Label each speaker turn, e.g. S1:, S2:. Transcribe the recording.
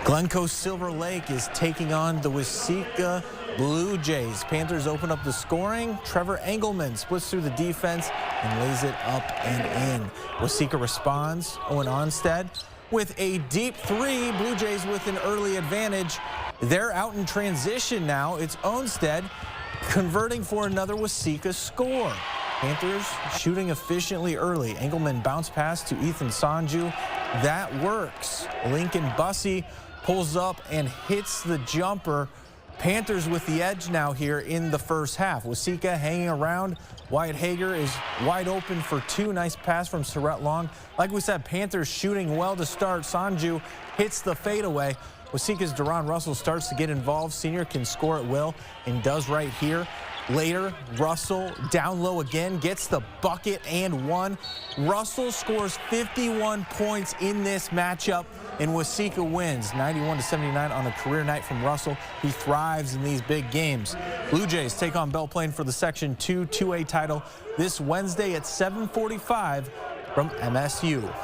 S1: Glencoe Silver Lake is taking on the Waseca Blue Jays. Panthers open up the scoring. Trevor Engelman splits through the defense and lays it up and in. Waseca responds. Owen Onstead with a deep three. Blue Jays with an early advantage. They're out in transition now. It's Onstead converting for another Waseca score. Panthers shooting efficiently early. Engelman bounce pass to Ethan Sanju. That works. Lincoln Bussey pulls up and hits the jumper. Panthers with the edge now here in the first half. Waseca hanging around. Wyatt Hager is wide open for two. Nice pass from Surrett Long. Like we said, Panthers shooting well to start. Sanju hits the fadeaway. Waseca's Russel starts to get involved. Senior can score at will and does right here. Later, Russel down low again, gets the bucket and one. Russel scores 51 points in this matchup, and Waseca wins 91-79 on a career night from Russel. He thrives in these big games. Blue Jays take on Belle Plaine for the Section 2 2A title this Wednesday at 7:45 from MSU.